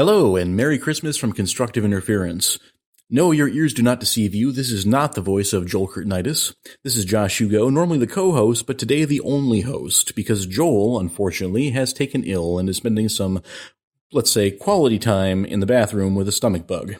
Hello, and Merry Christmas from Constructive Interference. No, your ears do not deceive you. This is not the voice of Joel Curtinitis. This is Josh Hugo, normally the co-host, but today the only host, because Joel, unfortunately, has taken ill and is spending some, let's say, quality time in the bathroom with a stomach bug.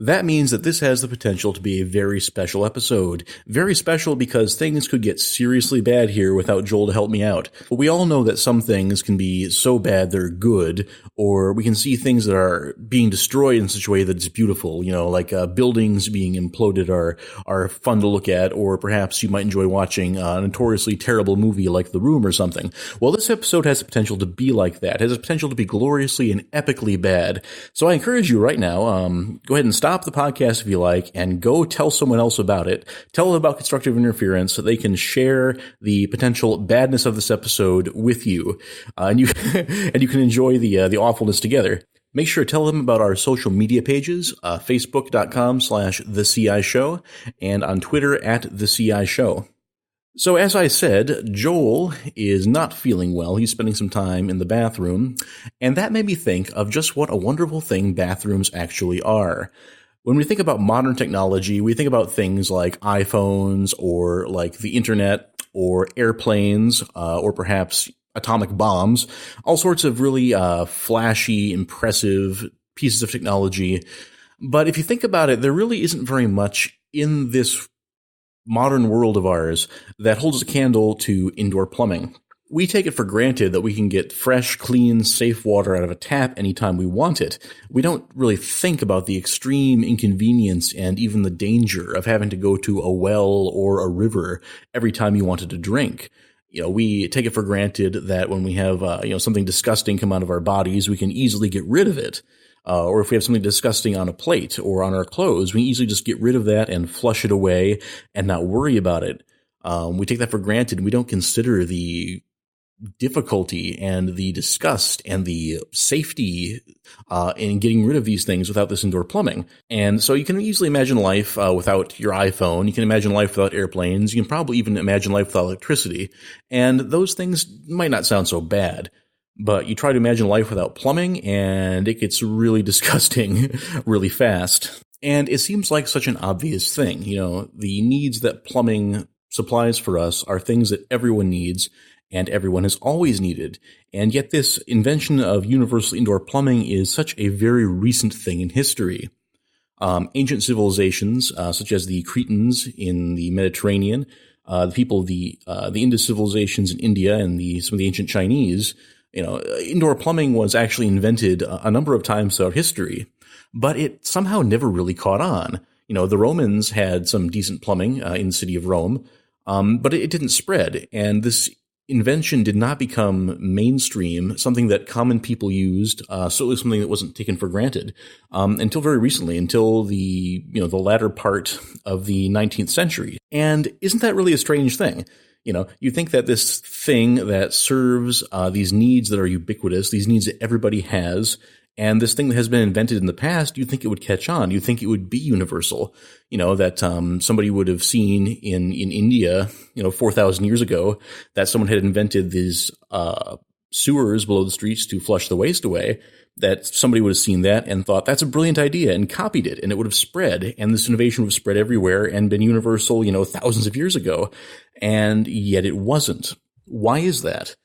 That means that this has the potential to be a very special episode. Very special because things could get seriously bad here without Joel to help me out. But we all know that some things can be so bad they're good, or we can see things that are being destroyed in such a way that it's beautiful, like buildings being imploded are fun to look at, or perhaps you might enjoy watching a notoriously terrible movie like The Room or something. Well, this episode has the potential to be like that. It has the potential to be gloriously and epically bad. So I encourage you right now, go ahead and stop the podcast if you like, and go tell someone else about it. Tell them about constructive interference so they can share the potential badness of this episode with you, and you and you can enjoy the awfulness together. Make sure to tell them about our social media pages, facebook.com/TheCIShow, and on Twitter @TheCIShow. So as I said, Joel is not feeling well. He's spending some time in the bathroom, and that made me think of just what a wonderful thing bathrooms actually are. When we think about modern technology, we think about things like iPhones or like the internet or airplanes or perhaps atomic bombs, all sorts of really flashy, impressive pieces of technology. But if you think about it, there really isn't very much in this modern world of ours that holds a candle to indoor plumbing. We take it for granted that we can get fresh, clean, safe water out of a tap anytime we want it. We don't really think about the extreme inconvenience and even the danger of having to go to a well or a river every time you wanted to drink. We take it for granted that when we have, something disgusting come out of our bodies, we can easily get rid of it. Or if we have something disgusting on a plate or on our clothes, we can easily just get rid of that and flush it away and not worry about it. We take that for granted. We don't consider the difficulty and the disgust and the safety in getting rid of these things without this indoor plumbing. And so you can easily imagine life without your iPhone. You can imagine life without airplanes. You can probably even imagine life without electricity. And those things might not sound so bad. But you try to imagine life without plumbing, and it gets really disgusting really fast. And it seems like such an obvious thing. The needs that plumbing supplies for us are things that everyone needs, and everyone has always needed. And yet this invention of universal indoor plumbing is such a very recent thing in history. Ancient civilizations, such as the Cretans in the Mediterranean, the people of the Indus civilizations in India, and some of the ancient Chinese, indoor plumbing was actually invented a number of times throughout history, but it somehow never really caught on. The Romans had some decent plumbing in the city of Rome, but it didn't spread, and this invention did not become mainstream, something that common people used, certainly something that wasn't taken for granted, until very recently, until the latter part of the 19th century. And isn't that really a strange thing? You think that this thing that serves these needs that are ubiquitous, these needs that everybody has, and this thing that has been invented in the past, you'd think it would catch on. You'd think it would be universal. That somebody would have seen in India, 4,000 years ago, that someone had invented these sewers below the streets to flush the waste away, that somebody would have seen that and thought, that's a brilliant idea, and copied it, and it would have spread, and this innovation would have spread everywhere and been universal, thousands of years ago, and yet it wasn't. Why is that?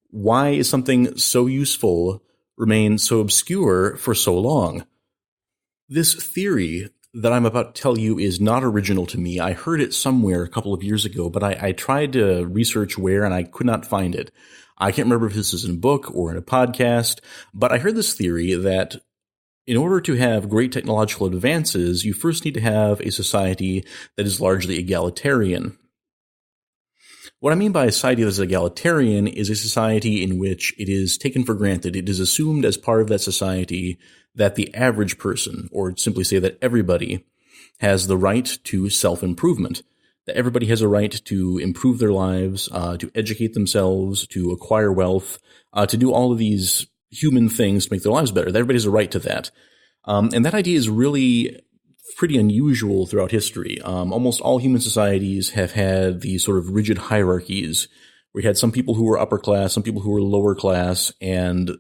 Why is something so useful remain so obscure for so long? This theory that I'm about to tell you is not original to me. I heard it somewhere a couple of years ago, but I tried to research where, and I could not find it. I can't remember if this is in a book or in a podcast, but I heard this theory that in order to have great technological advances, you first need to have a society that is largely egalitarian. What I mean by a society that is egalitarian is a society in which it is taken for granted, it is assumed as part of that society that the average person, or simply say that everybody, has the right to self-improvement, that everybody has a right to improve their lives, to educate themselves, to acquire wealth, to do all of these human things to make their lives better. That everybody has a right to that. And that idea is really pretty unusual throughout history. Almost all human societies have had these sort of rigid hierarchies. We had some people who were upper class, some people who were lower class, and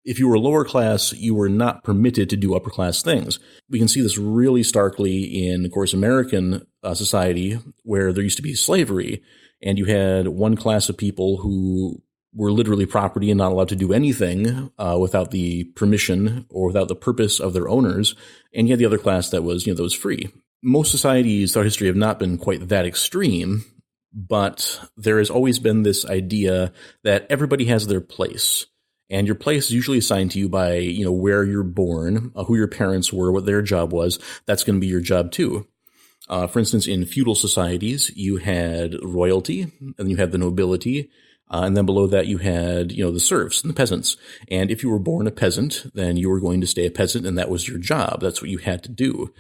If you were lower class, you were not permitted to do upper class things. We can see this really starkly in, of course, American society, where there used to be slavery, and you had one class of people who were literally property and not allowed to do anything without the permission or without the purpose of their owners, and you had the other class that was, that was free. Most societies throughout history have not been quite that extreme, but there has always been this idea that everybody has their place. And your place is usually assigned to you by, where you're born, who your parents were, what their job was. That's going to be your job too. For instance, in feudal societies, you had royalty, and you had the nobility, and then below that you had, the serfs and the peasants. And if you were born a peasant, then you were going to stay a peasant, and that was your job. That's what you had to do.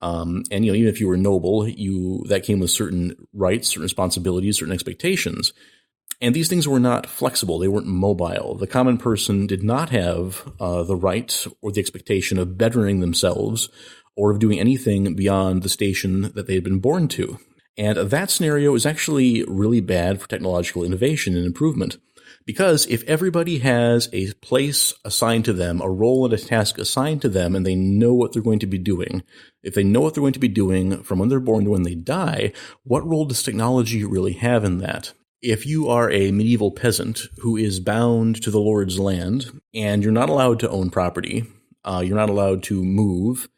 And even if you were noble, that came with certain rights, certain responsibilities, certain expectations. And these things were not flexible. They weren't mobile. The common person did not have the right or the expectation of bettering themselves or of doing anything beyond the station that they had been born to. And that scenario is actually really bad for technological innovation and improvement. Because if everybody has a place assigned to them, a role and a task assigned to them, and they know what they're going to be doing, if they know what they're going to be doing from when they're born to when they die, what role does technology really have in that? If you are a medieval peasant who is bound to the Lord's land, and you're not allowed to own property, you're not allowed to move,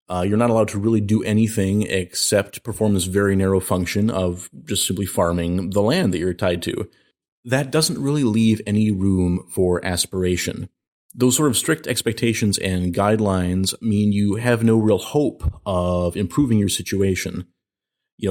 you're not allowed to really do anything except perform this very narrow function of just simply farming the land that you're tied to, that doesn't really leave any room for aspiration. Those sort of strict expectations and guidelines mean you have no real hope of improving your situation.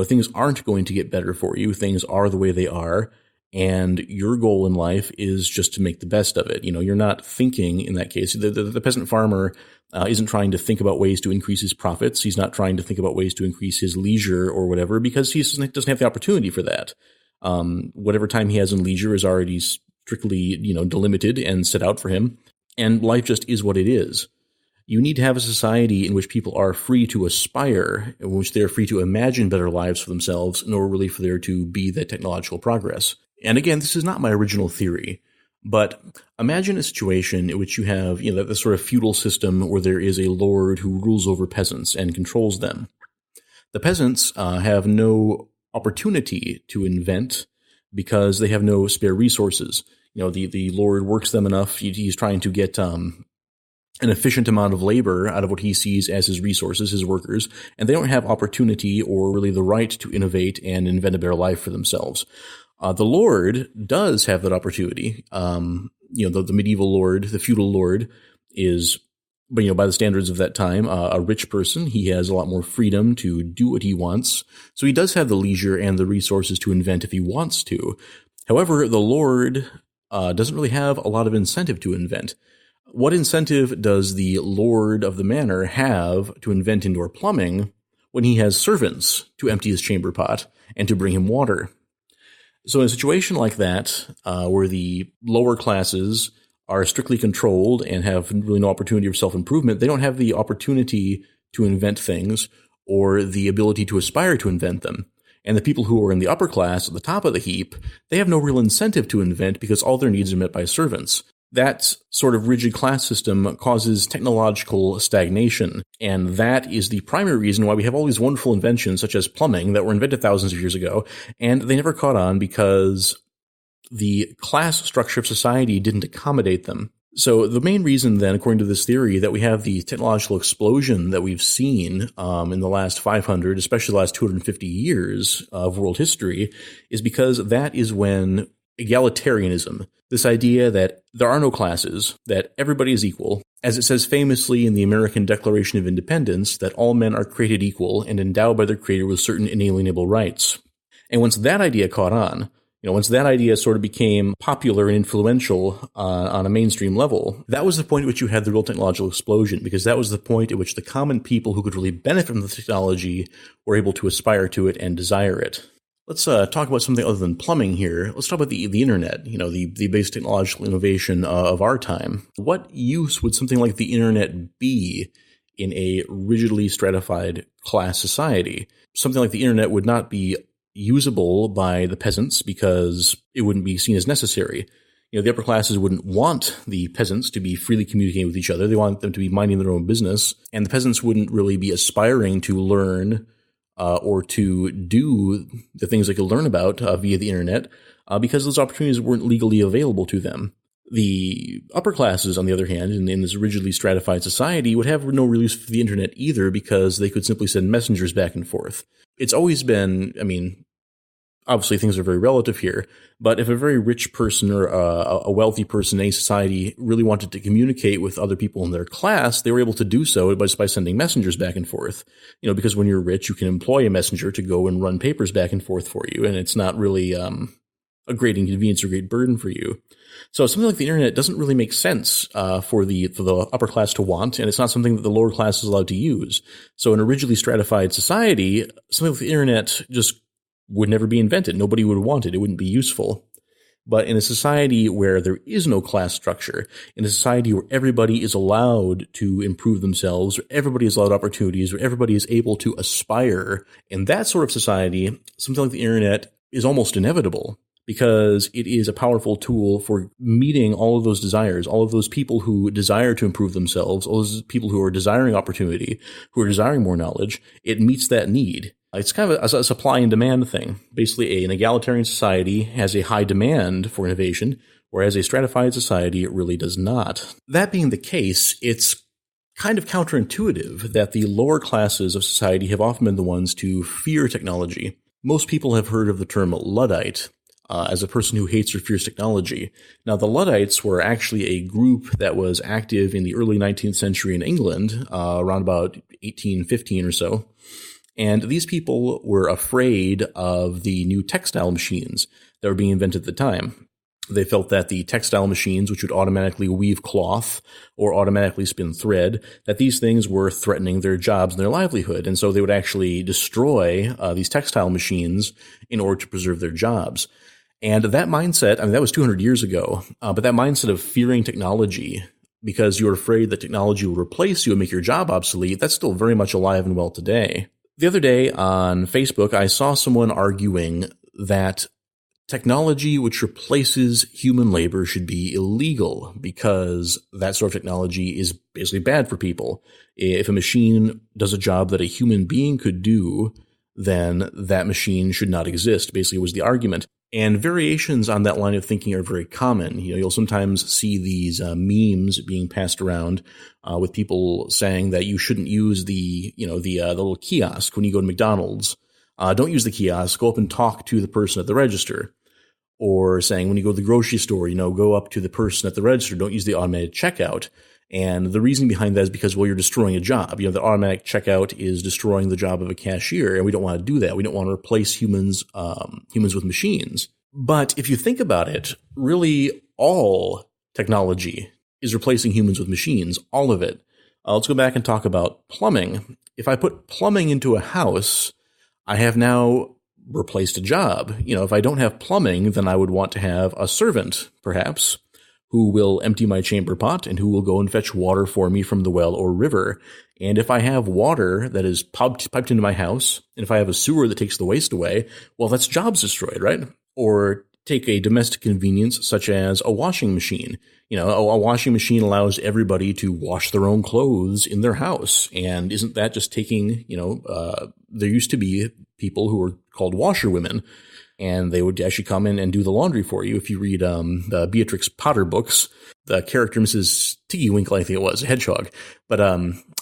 Things aren't going to get better for you. Things are the way they are. And your goal in life is just to make the best of it. You're not thinking in that case. The peasant farmer isn't trying to think about ways to increase his profits. He's not trying to think about ways to increase his leisure or whatever, because he doesn't have the opportunity for that. Whatever time he has in leisure is already strictly, delimited and set out for him. And life just is what it is. You need to have a society in which people are free to aspire, in which they're free to imagine better lives for themselves, in order really for there to be that technological progress. And again, this is not my original theory, but imagine a situation in which you have, the sort of feudal system where there is a lord who rules over peasants and controls them. The peasants have no opportunity to invent because they have no spare resources. The lord works them enough. He's trying to get an efficient amount of labor out of what he sees as his resources, his workers, and they don't have opportunity or really the right to innovate and invent a better life for themselves. The Lord does have that opportunity. The medieval lord, the feudal lord, is, by the standards of that time, a rich person. He has a lot more freedom to do what he wants. So he does have the leisure and the resources to invent if he wants to. However, the Lord doesn't really have a lot of incentive to invent. What incentive does the lord of the manor have to invent indoor plumbing when he has servants to empty his chamber pot and to bring him water? So in a situation like that, where the lower classes are strictly controlled and have really no opportunity for self-improvement, they don't have the opportunity to invent things or the ability to aspire to invent them. And the people who are in the upper class at the top of the heap, they have no real incentive to invent because all their needs are met by servants. That sort of rigid class system causes technological stagnation, and that is the primary reason why we have all these wonderful inventions such as plumbing that were invented thousands of years ago, and they never caught on because the class structure of society didn't accommodate them. So the main reason then, according to this theory, that we have the technological explosion that we've seen in the last 500, especially the last 250 years of world history, is because that is when egalitarianism, this idea that there are no classes, that everybody is equal, as it says famously in the American Declaration of Independence, that all men are created equal and endowed by their creator with certain inalienable rights. And once that idea caught on, once that idea sort of became popular and influential on a mainstream level, that was the point at which you had the real technological explosion, because that was the point at which the common people who could really benefit from the technology were able to aspire to it and desire it. Let's talk about something other than plumbing here. Let's talk about the internet, the basic technological innovation of our time. What use would something like the internet be in a rigidly stratified class society? Something like the internet would not be usable by the peasants because it wouldn't be seen as necessary. The upper classes wouldn't want the peasants to be freely communicating with each other. They want them to be minding their own business. And the peasants wouldn't really be aspiring to learn or to do the things they could learn about via the internet because those opportunities weren't legally available to them. The upper classes, on the other hand, in this rigidly stratified society, would have no real use for the internet either because they could simply send messengers back and forth. It's always been, obviously things are very relative here, but if a very rich person or a wealthy person in a society really wanted to communicate with other people in their class, they were able to do so just by sending messengers back and forth. Because when you're rich, you can employ a messenger to go and run papers back and forth for you, and it's not really a great inconvenience or great burden for you. So something like the internet doesn't really make sense for the upper class to want, and it's not something that the lower class is allowed to use. So in a rigidly stratified society, something like the internet just would never be invented. Nobody would want it. It wouldn't be useful. But in a society where there is no class structure, in a society where everybody is allowed to improve themselves, where everybody is allowed opportunities, where everybody is able to aspire, in that sort of society, something like the internet is almost inevitable, because it is a powerful tool for meeting all of those desires, all of those people who desire to improve themselves, all those people who are desiring opportunity, who are desiring more knowledge. It meets that need. It's kind of a supply and demand thing. Basically, an egalitarian society has a high demand for innovation, whereas a stratified society really does not. That being the case, it's kind of counterintuitive that the lower classes of society have often been the ones to fear technology. Most people have heard of the term Luddite as a person who hates or fears technology. Now, the Luddites were actually a group that was active in the early 19th century in England, around about 1815 or so. And these people were afraid of the new textile machines that were being invented at the time. They felt that the textile machines, which would automatically weave cloth or automatically spin thread, that these things were threatening their jobs and their livelihood. And so they would actually destroy these textile machines in order to preserve their jobs. And that mindset, that was 200 years ago, but that mindset of fearing technology because you're afraid that technology will replace you and make your job obsolete, that's still very much alive and well today. The other day on Facebook, I saw someone arguing that technology which replaces human labor should be illegal because that sort of technology is basically bad for people. If a machine does a job that a human being could do, then that machine should not exist, basically was the argument. And variations on that line of thinking are very common. You'll sometimes see these memes being passed around with people saying that you shouldn't use the little kiosk when you go to McDonald's. Don't use the kiosk. Go up and talk to the person at the register. Or saying when you go to the grocery store, go up to the person at the register. Don't use the automated checkout. And the reason behind that is because, you're destroying a job. The automatic checkout is destroying the job of a cashier, and we don't want to do that. We don't want to replace humans with machines. But if you think about it, really all technology is replacing humans with machines, all of it. Let's go back and talk about plumbing. If I put plumbing into a house, I have now replaced a job. If I don't have plumbing, then I would want to have a servant, perhaps, who will empty my chamber pot and who will go and fetch water for me from the well or river. And if I have water that is piped into my house, and if I have a sewer that takes the waste away, well, that's jobs destroyed, right? Or take a domestic convenience such as a washing machine. A washing machine allows everybody to wash their own clothes in their house. And isn't that just taking, there used to be people who were called washerwomen, and they would actually come in and do the laundry for you. If you read the Beatrix Potter books, the character Mrs. Tiggywinkle, I think it was, a hedgehog. But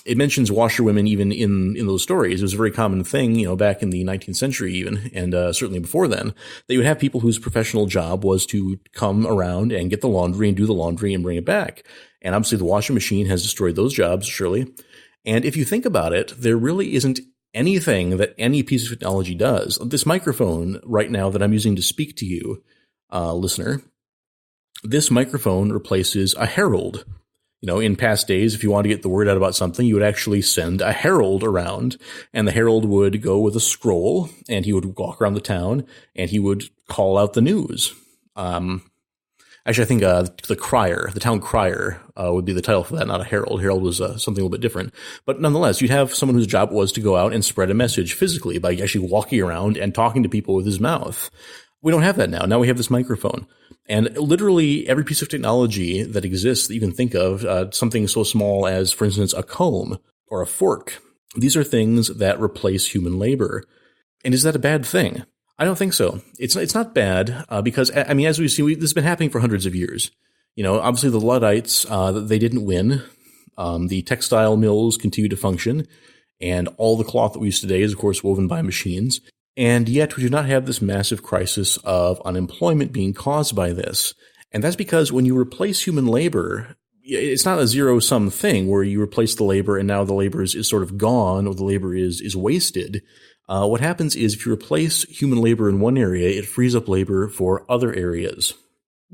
it mentions washerwomen even in those stories. It was a very common thing, back in the 19th century even, and certainly before then, that you would have people whose professional job was to come around and get the laundry and do the laundry and bring it back. And obviously the washing machine has destroyed those jobs, surely. And if you think about it, there really isn't anything that any piece of technology does. This microphone right now that I'm using to speak to you, listener, this microphone replaces a herald. In past days, if you wanted to get the word out about something, you would actually send a herald around, and the herald would go with a scroll, and he would walk around the town, and he would call out the news. Actually, I think the town crier would be the title for that, not a herald. Herald was something a little bit different. But nonetheless, you'd have someone whose job was to go out and spread a message physically by actually walking around and talking to people with his mouth. We don't have that now. Now we have this microphone. And literally every piece of technology that exists that you can think of, something so small as, for instance, a comb or a fork, these are things that replace human labor. And is that a bad thing? I don't think so. It's not bad because, I mean, as we see, this has been happening for hundreds of years. Obviously the Luddites, they didn't win. The textile mills continue to function, and all the cloth that we use today is, of course, woven by machines. And yet we do not have this massive crisis of unemployment being caused by this. And that's because when you replace human labor, it's not a zero-sum thing where you replace the labor and now the labor is sort of gone or the labor is wasted. What happens is if you replace human labor in one area, it frees up labor for other areas.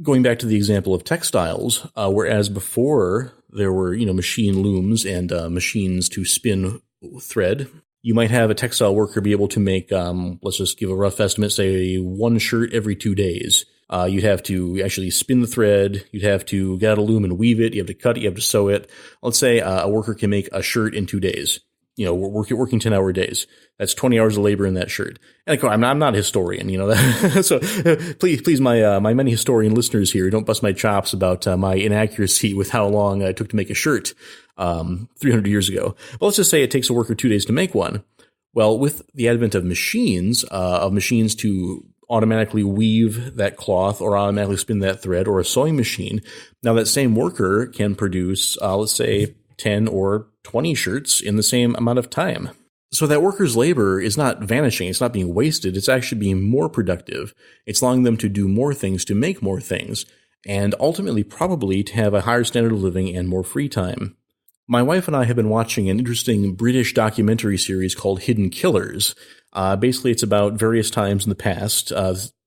Going back to the example of textiles, whereas before there were, machine looms and machines to spin thread, you might have a textile worker be able to make, let's just give a rough estimate, say one shirt every 2 days. You'd have to actually spin the thread. You'd have to get out a loom and weave it. You have to cut it. You have to sew it. Let's say a worker can make a shirt in 2 days. Working 10-hour days. That's 20 hours of labor in that shirt. And of course, I'm not a historian, so please, my many historian listeners here, don't bust my chops about my inaccuracy with how long it took to make a shirt 300 years ago. But let's just say it takes a worker 2 days to make one. Well, with the advent of machines to automatically weave that cloth or automatically spin that thread, or a sewing machine, now that same worker can produce, let's say, 10 or 20 shirts in the same amount of time. So that worker's labor is not vanishing. It's not being wasted. It's actually being more productive. It's allowing them to do more things, to make more things, and ultimately probably to have a higher standard of living and more free time. My wife and I have been watching an interesting British documentary series called Hidden Killers. Basically, it's about various times in the past,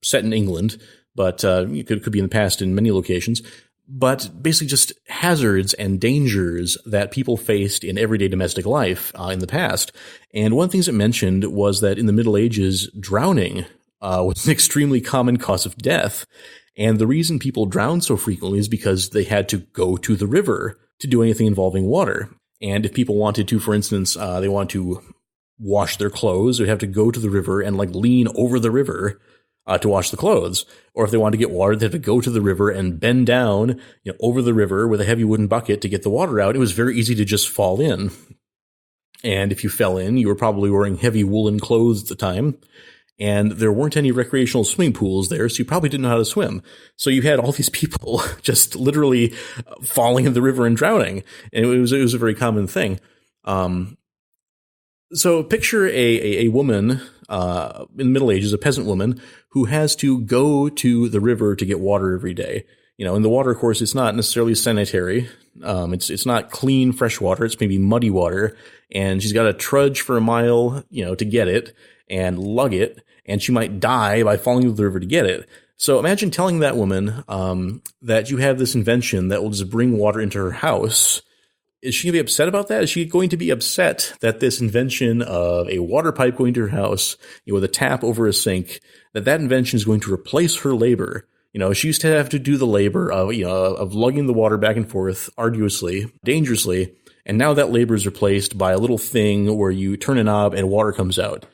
set in England, but it could be in the past in many locations, but basically just hazards and dangers that people faced in everyday domestic life in the past. And one of the things it mentioned was that in the Middle Ages, drowning was an extremely common cause of death. And the reason people drowned so frequently is because they had to go to the river to do anything involving water. And if people wanted to, for instance, they wanted to wash their clothes, they'd have to go to the river and lean over the river to wash the clothes. Or if they wanted to get water, they'd have to go to the river and bend down, over the river with a heavy wooden bucket to get the water out. It was very easy to just fall in. And if you fell in, you were probably wearing heavy woolen clothes at the time. And there weren't any recreational swimming pools there, so you probably didn't know how to swim. So you had all these people just literally falling in the river and drowning. And it was a very common thing. So picture a woman in the Middle Ages, a peasant woman, who has to go to the river to get water every day. And the water, of course, it's not necessarily sanitary. It's not clean, fresh water. It's maybe muddy water. And she's got to trudge for a mile, to get it and lug it. And she might die by falling into the river to get it. So imagine telling that woman that you have this invention that will just bring water into her house. Is she going to be upset about that? Is she going to be upset that this invention of a water pipe going to her house, with a tap over a sink, that invention is going to replace her labor? She used to have to do the labor of lugging the water back and forth arduously, dangerously, and now that labor is replaced by a little thing where you turn a knob and water comes out.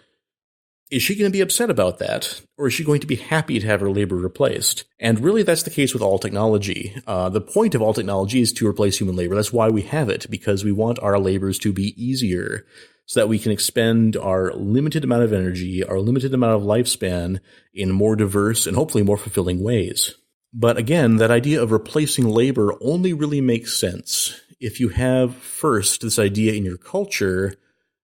Is she going to be upset about that, or is she going to be happy to have her labor replaced? And really, that's the case with all technology. The point of all technology is to replace human labor. That's why we have it, because we want our labors to be easier so that we can expend our limited amount of energy, our limited amount of lifespan in more diverse and hopefully more fulfilling ways. But again, that idea of replacing labor only really makes sense if you have first this idea in your culture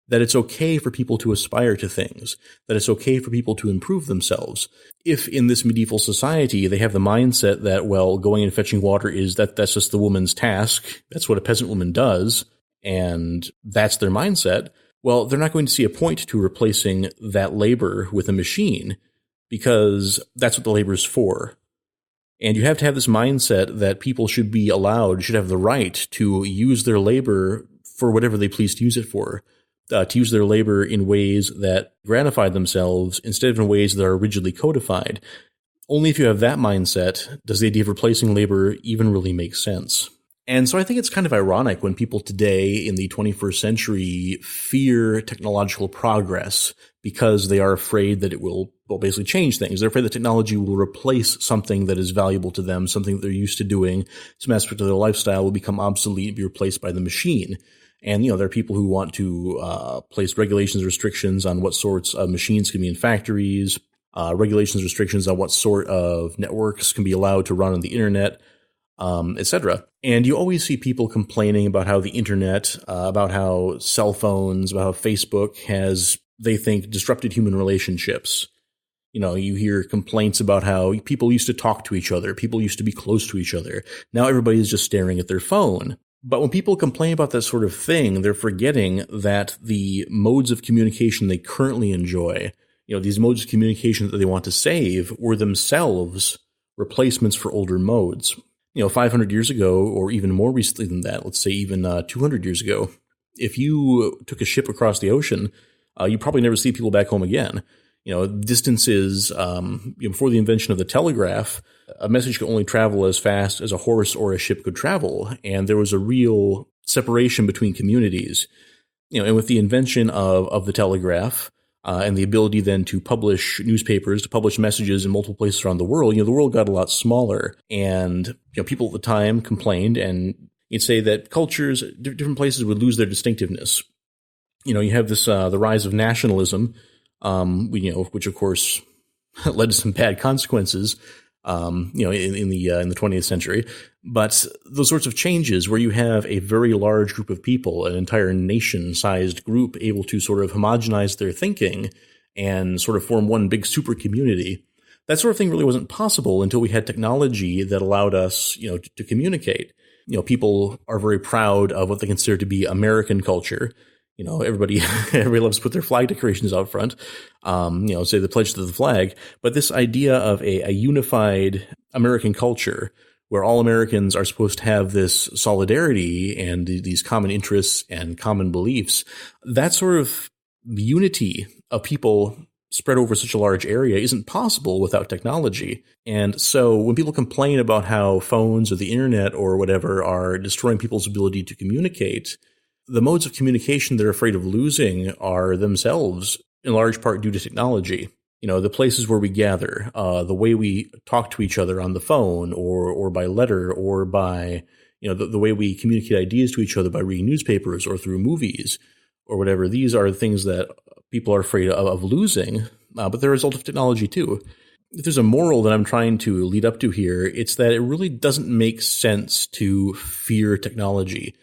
that it's okay for people to aspire to things, that it's okay for people to improve themselves. If in this medieval society they have the mindset that, well, going and fetching water that's just the woman's task, that's what a peasant woman does, and that's their mindset, well, they're not going to see a point to replacing that labor with a machine, because that's what the labor is for. And you have to have this mindset that people should have the right to use their labor for whatever they please to use it for. To use their labor in ways that gratify themselves instead of in ways that are rigidly codified. Only if you have that mindset does the idea of replacing labor even really make sense. And so I think it's kind of ironic when people today in the 21st century fear technological progress because they are afraid that it will, basically change things. They're afraid that technology will replace something that is valuable to them, something that they're used to doing. Some aspect of their lifestyle will become obsolete and be replaced by the machine. And, there are people who want to place regulations, restrictions on what sorts of machines can be in factories, regulations, restrictions on what sort of networks can be allowed to run on the internet, etc. And you always see people complaining about how the internet, about how cell phones, about how Facebook has, they think, disrupted human relationships. You hear complaints about how people used to talk to each other, people used to be close to each other. Now everybody's just staring at their phone. But when people complain about that sort of thing, they're forgetting that the modes of communication they currently enjoy, these modes of communication that they want to save, were themselves replacements for older modes. 500 years ago, or even more recently than that, let's say even 200 years ago, if you took a ship across the ocean, you probably never see people back home again. Distances, before the invention of the telegraph, a message could only travel as fast as a horse or a ship could travel, and there was a real separation between communities. And with the invention of the telegraph, and the ability then to publish newspapers, to publish messages in multiple places around the world, the world got a lot smaller. And, people at the time complained, and you'd say that cultures, different places would lose their distinctiveness. You have this, the rise of nationalism, which of course led to some bad consequences, in the 20th century. But those sorts of changes where you have a very large group of people, an entire nation-sized group able to sort of homogenize their thinking and sort of form one big super community, that sort of thing really wasn't possible until we had technology that allowed us, to communicate. People are very proud of what they consider to be American culture. Everybody loves to put their flag decorations out front, say the pledge to the flag. But this idea of a unified American culture where all Americans are supposed to have this solidarity and these common interests and common beliefs, that sort of unity of people spread over such a large area isn't possible without technology. And so when people complain about how phones or the internet or whatever are destroying people's ability to communicate, the modes of communication they're afraid of losing are themselves in large part due to technology. The places where we gather, the way we talk to each other on the phone or by letter or by, the way we communicate ideas to each other by reading newspapers or through movies or whatever. These are things that people are afraid of losing, but they're a result of technology too. If there's a moral that I'm trying to lead up to here, it's that it really doesn't make sense to fear technology.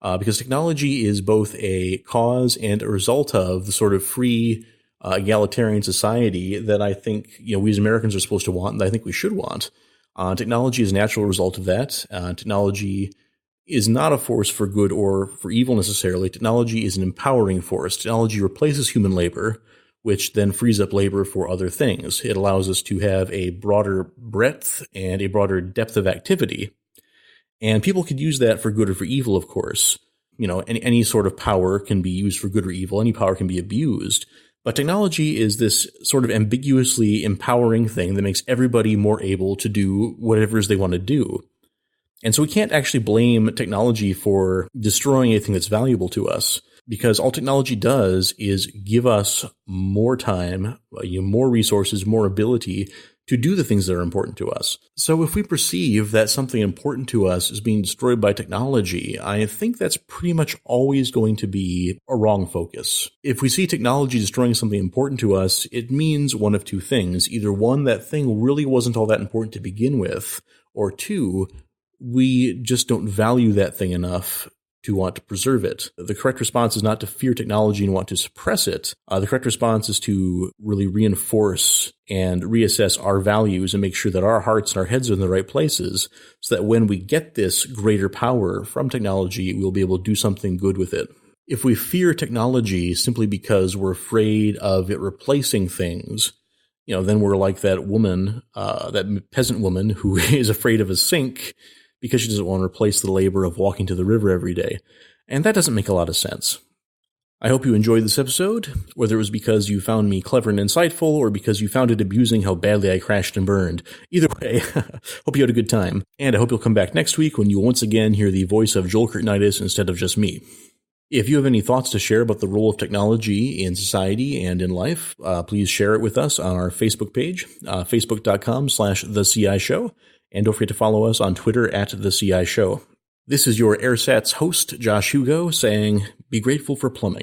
Because technology is both a cause and a result of the sort of free, egalitarian society that I think we as Americans are supposed to want, and I think we should want. Technology is a natural result of that. Technology is not a force for good or for evil necessarily. Technology is an empowering force. Technology replaces human labor, which then frees up labor for other things. It allows us to have a broader breadth and a broader depth of activity. And people could use that for good or for evil, of course. Any sort of power can be used for good or evil. Any power can be abused. But technology is this sort of ambiguously empowering thing that makes everybody more able to do whatever it is they want to do. And so we can't actually blame technology for destroying anything that's valuable to us, because all technology does is give us more time, more resources, more ability to do the things that are important to us. So if we perceive that something important to us is being destroyed by technology, I think that's pretty much always going to be a wrong focus. If we see technology destroying something important to us, it means one of two things. Either one, that thing really wasn't all that important to begin with, or two, we just don't value that thing enough to want to preserve it. The correct response is not to fear technology and want to suppress it. The correct response is to really reinforce and reassess our values and make sure that our hearts and our heads are in the right places so that when we get this greater power from technology, we'll be able to do something good with it. If we fear technology simply because we're afraid of it replacing things, then we're like that woman, that peasant woman who is afraid of a sink because she doesn't want to replace the labor of walking to the river every day. And that doesn't make a lot of sense. I hope you enjoyed this episode, whether it was because you found me clever and insightful or because you found it abusing how badly I crashed and burned. Either way, hope you had a good time. And I hope you'll come back next week when you once again hear the voice of Joel Curtinitis instead of just me. If you have any thoughts to share about the role of technology in society and in life, please share it with us on our Facebook page, facebook.com/TheCI Show. And don't forget to follow us on Twitter @TheCI Show. This is your AirSats host, Josh Hugo, saying, be grateful for plumbing.